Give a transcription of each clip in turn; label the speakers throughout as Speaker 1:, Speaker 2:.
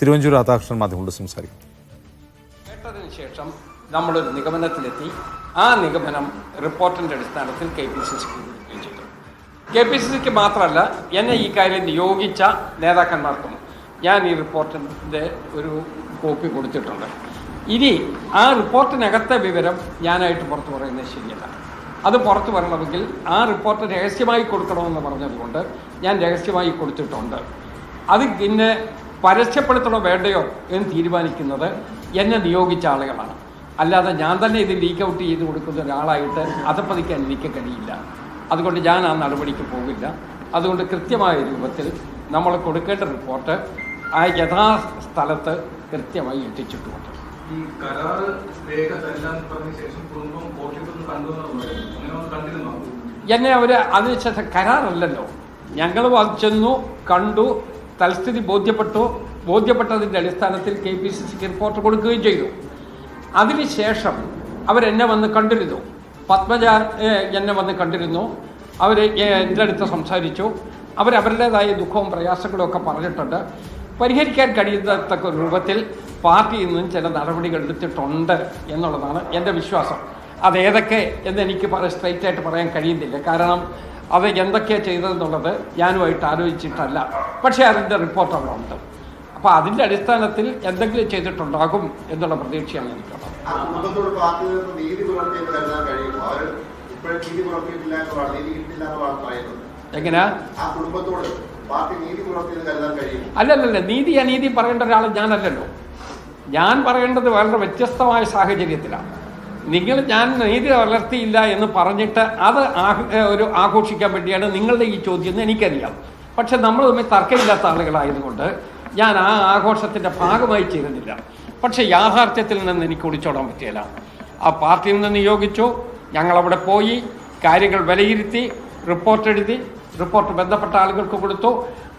Speaker 1: തിരുവഞ്ചൂർ രാധാകൃഷ്ണൻ മാധ്യമങ്ങളോട് സംസാരിക്കും.
Speaker 2: കേട്ടതിന് ശേഷം നമ്മളൊരു നിഗമനത്തിലെത്തി. ആ നിഗമനം റിപ്പോർട്ടിൻ്റെ അടിസ്ഥാനത്തിൽ KPCC കൊടുക്കുകയും ചെയ്തു. KPCC മാത്രമല്ല, എന്നെ ഈ കാര്യം നിയോഗിച്ച നേതാക്കന്മാർക്കും ഞാൻ ഈ റിപ്പോർട്ടിൻ്റെ ഒരു കോപ്പി കൊടുത്തിട്ടുണ്ട്. ഇനി ആ റിപ്പോർട്ടിനകത്തെ വിവരം ഞാനായിട്ട് പുറത്തു പറയുന്നത് ശരിയല്ല. അത് പുറത്തു വരണമെങ്കിൽ ആ റിപ്പോർട്ട് രഹസ്യമായി കൊടുക്കണമെന്ന് പറഞ്ഞതുകൊണ്ട് ഞാൻ രഹസ്യമായി കൊടുത്തിട്ടുണ്ട്. അത് പിന്നെ പരസ്യപ്പെടുത്തണോ വേണ്ടയോ എന്ന് തീരുമാനിക്കുന്നത് എന്നെ നിയോഗിച്ച ആളുകളാണ്. അല്ലാതെ ഞാൻ തന്നെ ഇത് ലീക്ക് ഔട്ട് ചെയ്ത് കൊടുക്കുന്ന ഒരാളായിട്ട് അധപ്പതിക്കാൻ എനിക്ക് കഴിയില്ല. അതുകൊണ്ട് ഞാൻ ആ നടപടിക്ക് പോകില്ല. അതുകൊണ്ട് കൃത്യമായ രൂപത്തിൽ നമ്മൾ കൊടുക്കേണ്ട റിപ്പോർട്ട് ആ യഥാസ്ഥലത്ത് കൃത്യമായി എത്തിച്ചിട്ടുമുണ്ട്.
Speaker 3: ഈ കരാർ രേഖ തല്ലാൻ പറഞ്ഞ ശേഷം കുടുംബം കോട്ടയത്ത് കണ്ടിരുന്നോ?
Speaker 2: എന്നെ അവർ അതിനുശേഷം കരാറല്ലല്ലോ, ഞങ്ങൾ ചെന്നു കണ്ടു, തൽസ്ഥിതി ബോധ്യപ്പെട്ടതിൻ്റെ അടിസ്ഥാനത്തിൽ KPCCക്ക് റിപ്പോർട്ട് കൊടുക്കുകയും ചെയ്തു. അതിനുശേഷം അവരെന്നെ വന്ന് കണ്ടിരുന്നു. പത്മജ എന്നെ വന്ന് കണ്ടിരുന്നു. അവർ എൻ്റെ അടുത്ത് സംസാരിച്ചു. അവരവരുടേതായ ദുഃഖവും പ്രയാസങ്ങളും ഒക്കെ പറഞ്ഞിട്ടുണ്ട്. പരിഹരിക്കാൻ കഴിയുന്നതക്ക രൂപത്തിൽ പാർട്ടിയിൽ നിന്നും ചില നടപടികൾ എടുത്തിട്ടുണ്ട് എന്നുള്ളതാണ് എൻ്റെ വിശ്വാസം. അതേതൊക്കെ എന്നെനിക്ക് സ്ട്രൈറ്റ് ആയിട്ട് പറയാൻ കഴിയുന്നില്ല. കാരണം അത് എന്തൊക്കെയാണ് ചെയ്തതെന്നുള്ളത് ഞാനുമായിട്ട് ആലോചിച്ചിട്ടല്ല. പക്ഷേ അതിൻ്റെ റിപ്പോർട്ട് അവിടെ ഉണ്ട്. അപ്പോൾ അതിൻ്റെ അടിസ്ഥാനത്തിൽ എന്തെങ്കിലും ചെയ്തിട്ടുണ്ടാകും എന്നുള്ള പ്രതീക്ഷയാണ് എനിക്കുള്ളത്. എങ്ങനെയാ? അല്ലല്ല, നീതി അനീതി പറയേണ്ട ഒരാൾ ഞാനല്ലല്ലോ. ഞാൻ പറയേണ്ടത് വളരെ വ്യത്യസ്തമായ സാഹചര്യത്തിലാണ്. ഞാൻ നീതി വളർത്തിയില്ല എന്ന് പറഞ്ഞിട്ട് അത് ഒരു ആഘോഷിക്കാൻ വേണ്ടിയാണ് നിങ്ങളുടെ ഈ ചോദ്യം എന്ന് എനിക്കറിയാം. പക്ഷെ നമ്മൾ തമ്മിൽ തർക്കമില്ലാത്ത ആളുകളായതുകൊണ്ട് ഞാൻ ആ ആഘോഷത്തിൻ്റെ ഭാഗമായി ചേരുന്നില്ല. പക്ഷെ യാഥാർത്ഥ്യത്തിൽ നിന്ന് എനിക്ക് ഒളിച്ചോടാൻ പറ്റിയില്ല. ആ പാർട്ടിയിൽ നിന്ന് നിയോഗിച്ചു, ഞങ്ങളവിടെ പോയി കാര്യങ്ങൾ വിലയിരുത്തി, റിപ്പോർട്ട് എഴുതി, റിപ്പോർട്ട് ബന്ധപ്പെട്ട ആളുകൾക്ക് കൊടുത്തു.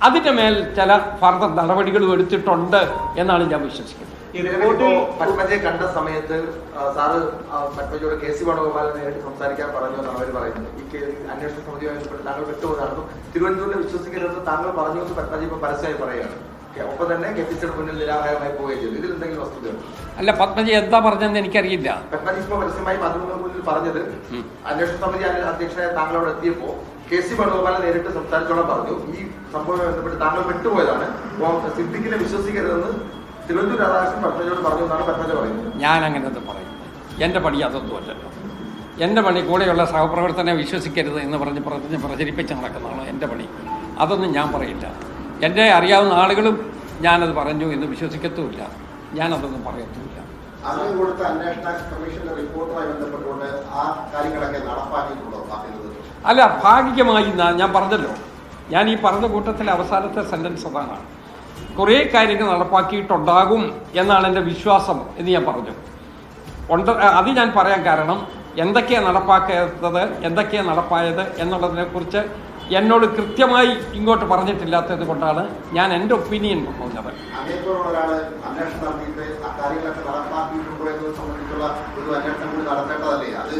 Speaker 2: അതിൻ്റെ മേൽ ചില ഫർദർ നടപടികളും എടുത്തിട്ടുണ്ട് എന്നാണ് ഞാൻ വിശ്വസിക്കുന്നത്.
Speaker 4: പത്മജയെ കണ്ട സമയത്ത് സാറ് പത്മജയോട് KC വേണുഗോപാലിനെ നേരിട്ട് സംസാരിക്കാൻ പറഞ്ഞു എന്നാണ് അവർ പറയുന്നത്. ഈ അന്വേഷണ സമിതിയുമായി ബന്ധപ്പെട്ട് താങ്കൾ വിട്ടുപോയതാണെന്നും തിരുവനന്തപുരത്തെ വിശ്വസിക്കരുതെന്ന് താങ്കൾ പറഞ്ഞു എന്ന് പത്മജ ഇപ്പോൾ പരസ്യമായി പറയുകയാണ്. ഒപ്പം തന്നെ KPCCയുടെ മുന്നിൽ നിരാഹാരമായി പോവുകയും ചെയ്തു. ഇതിൽ എന്തെങ്കിലും വസ്തുതയുണ്ട്?
Speaker 2: അല്ല, പത്മജ എന്താ പറഞ്ഞതെന്ന് എനിക്കറിയില്ല.
Speaker 4: പത്മജ ഇപ്പോൾ പരസ്യമായി മാധ്യമങ്ങൾക്ക് മുന്നിൽ പറഞ്ഞത് അന്വേഷണ സമിതി അധ്യക്ഷനായ താങ്കളോട് എത്തിയപ്പോൾ KC വേണുഗോപാലിനെ നേരിട്ട് സംസാരിച്ചോളം പറഞ്ഞു ഈ സംഭവവുമായി ബന്ധപ്പെട്ട് താങ്കൾ വിട്ടുപോയതാണ്, സിദ്ദിഖിനെ വിശ്വസിക്കരുതെന്ന് തിരുവനന്തപുരം രാധാകൃഷ്ണൻ പത്മജയോട് പറഞ്ഞു എന്നാണ് പത്മജ പറയുന്നത്.
Speaker 2: ഞാൻ അങ്ങനത്തെ പറയുന്നത് എൻ്റെ പണി അതൊന്നുമല്ലല്ലോ. എൻ്റെ പണി കൂടെയുള്ള സഹപ്രവർത്തനെ വിശ്വസിക്കരുത് എന്ന് പറഞ്ഞ് പ്രചരിപ്പിച്ച് നടക്കുന്നതാണ് എൻ്റെ പണി. അതൊന്നും ഞാൻ പറയില്ല. എൻ്റെ അറിയാവുന്ന ആളുകളും ഞാനത് പറഞ്ഞു എന്ന് വിശ്വസിക്കത്തുമില്ല. ഞാനതൊന്നും പറയത്തുമില്ല. അല്ല, ഭാഗികമായി ഞാൻ പറഞ്ഞല്ലോ. ഞാൻ ഈ പറഞ്ഞ കൂട്ടത്തിലെ അവസാനത്തെ സെൻറ്റൻസ് അതാണ്. കുറേ കാര്യങ്ങൾ നടപ്പാക്കിയിട്ടുണ്ടാകും എന്നാണ് എൻ്റെ വിശ്വാസം എന്ന് ഞാൻ പറഞ്ഞു. അത് ഞാൻ പറയാൻ കാരണം എന്തൊക്കെയാണ് നടപ്പാക്കാത്തത്, എന്തൊക്കെയാണ് നടപ്പായത് എന്നുള്ളതിനെക്കുറിച്ച് എന്നോട് കൃത്യമായി ഇങ്ങോട്ട് പറഞ്ഞിട്ടില്ലാത്തത് കൊണ്ടാണ് ഞാൻ എൻ്റെ ഒപ്പീനിയൻ പറഞ്ഞത്.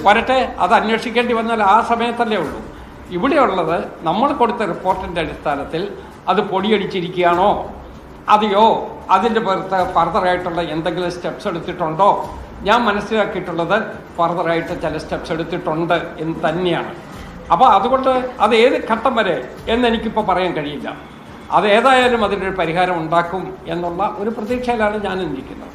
Speaker 2: വരട്ടെ, അത് അന്വേഷിക്കേണ്ടി വന്നാൽ ആ സമയത്തല്ലേ ഉള്ളൂ. ഇവിടെയുള്ളത് നമ്മൾ കൊടുത്ത റിപ്പോർട്ടിൻ്റെ അടിസ്ഥാനത്തിൽ അത് പൊടിയടിച്ചിരിക്കുകയാണോ, അതെയോ അതിൻ്റെ പുറത്ത് ഫർദറായിട്ടുള്ള എന്തെങ്കിലും സ്റ്റെപ്സ് എടുത്തിട്ടുണ്ടോ? ഞാൻ മനസ്സിലാക്കിയിട്ടുള്ളത് ഫർദറായിട്ട് ചില സ്റ്റെപ്സ് എടുത്തിട്ടുണ്ട് എന്ന് തന്നെയാണ്. അപ്പോൾ അതുകൊണ്ട് അത് ഏത് ഘട്ടം വരെ എന്നെനിക്കിപ്പോൾ പറയാൻ കഴിയില്ല. അതേതായാലും അതിൻ്റെ ഒരു പരിഹാരം ഉണ്ടാക്കും എന്നുള്ള ഒരു പ്രതീക്ഷയിലാണ് ഞാൻ ഇരിക്കുന്നത്.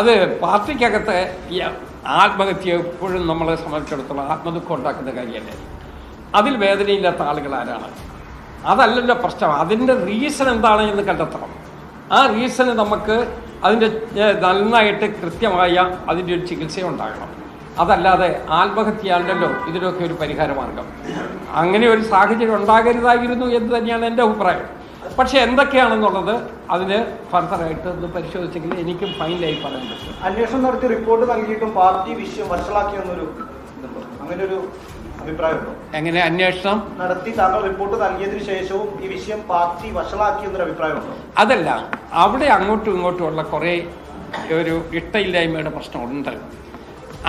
Speaker 2: അത് പാർട്ടിക്കകത്ത് ഈ ആത്മഹത്യ എപ്പോഴും നമ്മളെ സംബന്ധിച്ചിടത്തോളം ആത്മദുഃഖം ഉണ്ടാക്കുന്ന കാര്യമല്ലേ. അതിൽ വേദനയില്ലാത്ത ആളുകൾ ആരാണ്? അതല്ലല്ലോ പ്രശ്നം. അതിൻ്റെ റീസൺ എന്താണ് എന്ന് കണ്ടെത്തണം. ആ റീസണ് നമുക്ക് അതിൻ്റെ നന്നായിട്ട് കൃത്യമായ അതിൻ്റെ ഒരു ചികിത്സ ഉണ്ടാകണം. അതല്ലാതെ ആത്മഹത്യയാണല്ലോ ഇതിനൊക്കെ ഒരു പരിഹാരമാർഗം. അങ്ങനെ ഒരു സാഹചര്യം ഉണ്ടാകരുതായിരുന്നു എന്ന് തന്നെയാണ് എൻ്റെ അഭിപ്രായം. പക്ഷെ എന്തൊക്കെയാണെന്നുള്ളത് അതിന് ഫർദറായിട്ട് ഒന്ന് പരിശോധിച്ചെങ്കിൽ എനിക്കും ഫൈനലായി പറയാൻ പറ്റും.
Speaker 5: അന്വേഷണം നടത്തി റിപ്പോർട്ട് നൽകിയിട്ടും പാർട്ടി വിഷയം വഷളാക്കിയെന്നൊരു അങ്ങനെ ഒരു അഭിപ്രായമുണ്ടോ?
Speaker 2: എങ്ങനെ അന്വേഷണം
Speaker 5: നടത്തി താങ്കൾ റിപ്പോർട്ട് നൽകിയതിനു ശേഷവും ഈ വിഷയം പാർട്ടി വഷളാക്കിയെന്നൊരു അഭിപ്രായമുണ്ടോ?
Speaker 2: അതല്ല, അവിടെ അങ്ങോട്ടും ഇങ്ങോട്ടുമുള്ള കുറേ ഒരു ഇഷ്ടയില്ലായ്മയുടെ പ്രശ്നമുണ്ട്.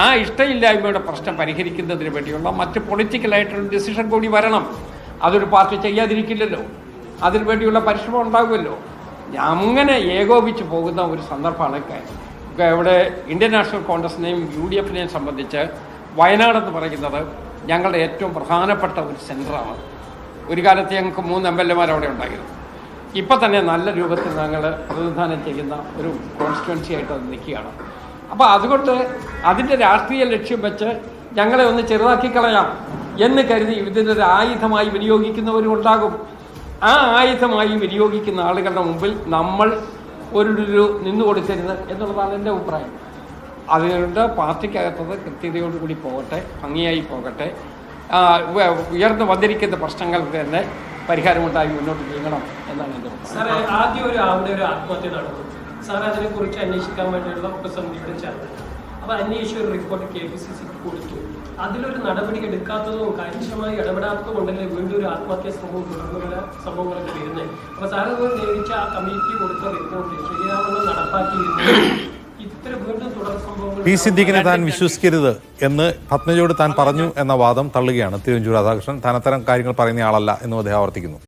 Speaker 2: ആ ഇഷ്ടയില്ലായ്മയുടെ പ്രശ്നം പരിഹരിക്കുന്നതിന് വേണ്ടിയുള്ള മറ്റ് പൊളിറ്റിക്കലായിട്ടുള്ള ഡിസിഷൻ കൂടി വരണം. അതൊരു പാർട്ടി ചെയ്യാതിരിക്കില്ലല്ലോ, അതിനു വേണ്ടിയുള്ള പരിശ്രമം ഉണ്ടാകുമല്ലോ. അങ്ങനെ ഏകോപിച്ച് പോകുന്ന ഒരു സന്ദർഭമാണ് ഇവിടെ ഇന്ത്യൻ നാഷണൽ കോൺഗ്രസിനെയും UDF-നെയും സംബന്ധിച്ച് വയനാടെന്ന് പറയുന്നത് ഞങ്ങളുടെ ഏറ്റവും പ്രധാനപ്പെട്ട ഒരു സെൻറ്ററാണ്. ഒരു കാലത്ത് ഞങ്ങൾക്ക് 3 MLA-മാർ അവിടെ ഉണ്ടായിരുന്നു. ഇപ്പം തന്നെ നല്ല രൂപത്തിൽ ഞങ്ങൾ പ്രതിനിധാനം ചെയ്യുന്ന ഒരു കോൺസ്റ്റിറ്റ്യുവൻസി ആയിട്ട് അത് നിൽക്കുകയാണ്. അപ്പോൾ അതുകൊണ്ട് അതിൻ്റെ രാഷ്ട്രീയ ലക്ഷ്യം വെച്ച് ഞങ്ങളെ ഒന്ന് ചെറുതാക്കി കളയാം എന്ന് കരുതി ഇതിനൊരു ആയുധമായി വിനിയോഗിക്കുന്നവരും ഉണ്ടാകും. ആ ആയുധമായി വിനിയോഗിക്കുന്ന ആളുകളുടെ മുമ്പിൽ നമ്മൾ ഒരു നിന്നു കൊടുക്കരുത് എന്നുള്ളതാണ് എൻ്റെ അഭിപ്രായം. അതുകൊണ്ട് പാർട്ടിക്കകത്തത് കൃത്യതയോടുകൂടി പോകട്ടെ, ഭംഗിയായി പോകട്ടെ. ഉയർന്നു വന്നിരിക്കുന്ന പ്രശ്നങ്ങൾക്ക് തന്നെ പരിഹാരമുണ്ടായി മുന്നോട്ട് നീങ്ങണം എന്നാണ് എൻ്റെ അഭിപ്രായം.
Speaker 6: സാറേ, ആദ്യം അവിടെ ഒരു ആത്മഹത്യ നടന്നു. സാർ അതിനെക്കുറിച്ച് അന്വേഷിക്കാൻ വേണ്ടിയുള്ള ഉപസമിതിയുടെ ചേർന്നു. അപ്പോൾ അന്വേഷിച്ച ഒരു റിപ്പോർട്ട് KPCCക്ക് കൊടുത്തു. അതിലൊരു നടപടി എടുക്കാത്തതും കാര്യക്ഷമമായി ഇടപെടാത്തതും കൊണ്ടല്ലേ വീണ്ടും ഒരു ആത്മഹത്യാ സംഭവം തുടർന്നുള്ള സംഭവങ്ങളൊക്കെ വരുന്നത്. അപ്പോൾ സാറ് നിയമിച്ച ആ കമ്മിറ്റി കൊടുത്ത റിപ്പോർട്ട് ശരിയാവണ്ണം നടപ്പാക്കിയിരുന്നു. ഇത്ര വീണ്ടും തുടർ സംഭവങ്ങൾ
Speaker 1: പി സിദ്ദീഖിനെ താൻ വിശ്വസിക്കരുത് എന്ന് പത്മജയോട് താൻ പറഞ്ഞു എന്ന വാദം തള്ളുകയാണ് തിരുവഞ്ചൂർ രാധാകൃഷ്ണൻ. താൻ അത്തരം കാര്യങ്ങൾ പറയുന്ന ആളല്ല എന്നും അദ്ദേഹം ആവർത്തിക്കുന്നു.